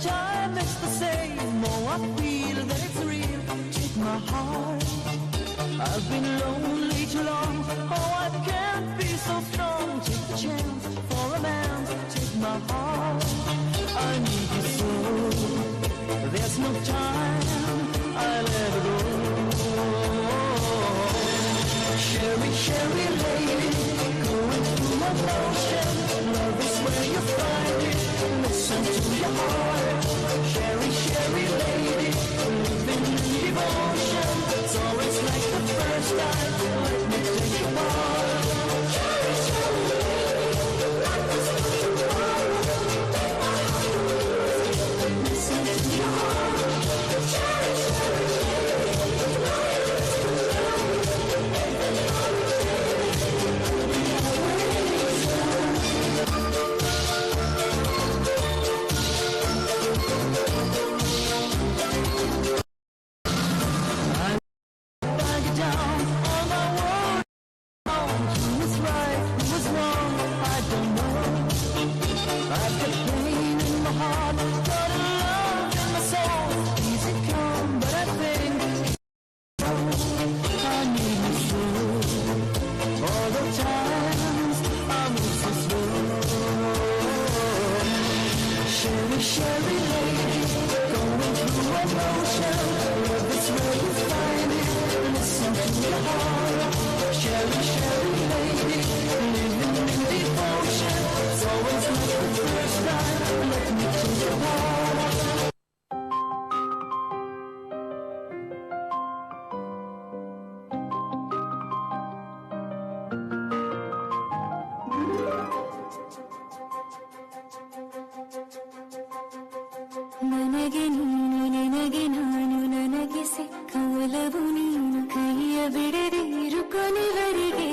time it's the same. Oh, I feel that it's real. Take my heart. I've been lonely too long. Oh, I can't be so strong. Take the chance for a man. Take my heart. I need you so. There's no time. I'll ever go. Sherry, Sherry lady, going through an ocean. Love is where you find it. Listen to your heart. Sherry, Sherry lady, living in devotion. So it's like the first time. Let me take you apart. Sherry, Sherry lady, life is where you find it. Listen to your heart. Sherry, Sherry lady, life is ನನಗೆ ನೀನು ನಿನಗೆ ನಾನು ನನಗೆ ಸಿಕ್ಕ ಒಲವು ನೀನು ಕೈಯ ಬಿಡದೆ ಇರು ಕೊನೆವರೆಗೆ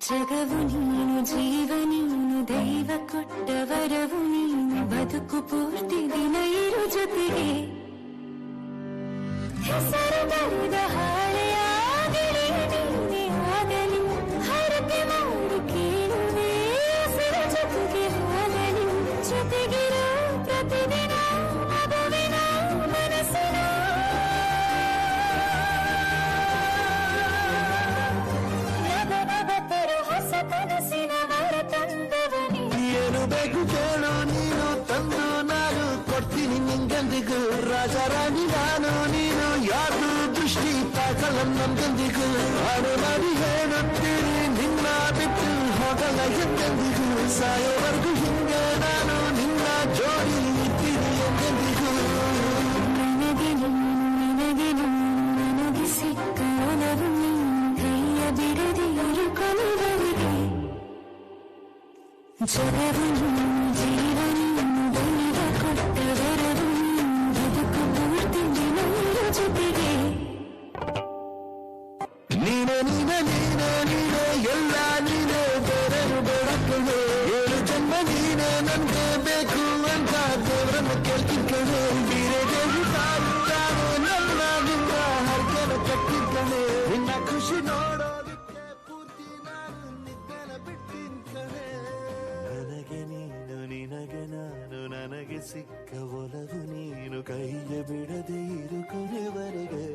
ಜಗವು ನೀನು ಜೀವ ನೀನು ದೈವ ಕೊಟ್ಟ ವರವು ನೀನು ಬದುಕು ಪೂರ್ತಿ ದಿನ ಇರು ಜೊತೆಗೆ ಹೆಸರು ಬರೆದ ಹಾಳೆಯಾಗಲಿ ನೀನೆ ಆಗಲಿ ಹರಕೆ ಮಾಡು ಕೇಳುವೆ ಹೆಸರು ಜೊತೆಗೆ ಹೋಗಲಿ ಜೊತೆಗಿರೋ ಪ್ರತಿದಿನ ಮಗುವಿನ ಮನಸ್ಸಿನ ನಗನಗತರು ಹೊಸ ಕನಸಿನ ವರ ತಂದವನಿ ಏನು ಬೇಕು ಕೇಳು ನೀನು ತಂದು ನಾನು ಕೊಡ್ತೀನಿ ನಿಂಗೆಂದಿಗೂ ರಾಜಾರಾಣಿ ನಾನು ನೀನು ಯಾರು ದೃಷ್ಟಿ ತಾಕಲ್ಲ ನಮ್ಗೆಂದಿಗೂ ಹಾಡು ಮಾಡಿ ಹೇಳುತ್ತೀನಿ ನಿನ್ನ ಬಿಟ್ಟು ಹೋಗಲ್ಲ ಎಂದೆಂದಿಗೂ ಸಾಯೋವರೆಗೂ ಹಿಂಗೆ ನಾನು ನಿನ್ನ ಜೋಡಿ ಇದ್ದೀನಿ ಎಂದೆಂದಿಗೂ ನನಗೆ ನೀನು ನಿನಗೆ ನಾನು ನನಗೆ ಸಿಕ್ಕ ಒಲವು ನೀನು ಕೈಯ ಬಿಡದೆ ಇರು ಕೊನೆವರೆಗೆ ಜಗವು ನೀನು ಜೀವ ನೀನು ದೈವ ಕೊಟ್ಟ ವರವು ನೀನು ಬದುಕು ಪೂರ್ತಿ ದಿನ ಇರು ಜೊತೆಗೆ ನೀನೆ ನೀನೆ ನೀನೆ ನೀನೆ ಎಲ್ಲ ನೀನೆ ಬೇರೆನು ಬೇಡಕ್ಕಳೆ ಏಳು ಜನ್ಮ ನೀನೆ ನನ್ಗೆ ಬೇಕು ಅಂತ ದೇವರನ್ನು ಕೇಳ್ತಿಕ್ಕಳೆ ಬೀರೆ ದೇವಿ ತಾನು ನನ್ನ ನಿನ್ನ ಹರ್ಕೆನ ಕಟ್ಟಿಕ್ಕಳೆ ನಿನ್ನ ಖುಷಿ ನೋಡೋದಕ್ಕೆ ಪೂರ್ತಿ ನಾನು ನಿದ್ದೆನ ಬಿಟ್ಟಿನ್ಕಳೆ ನನಗೆ ನೀನು ನಿನಗೆ ನಾನು ನನಗೆ ಸಿಕ್ಕ ಒಲವು ನೀನು ಕೈಯ ಬಿಡದೆ ಇರು ಕೊನೆವರೆಗೆ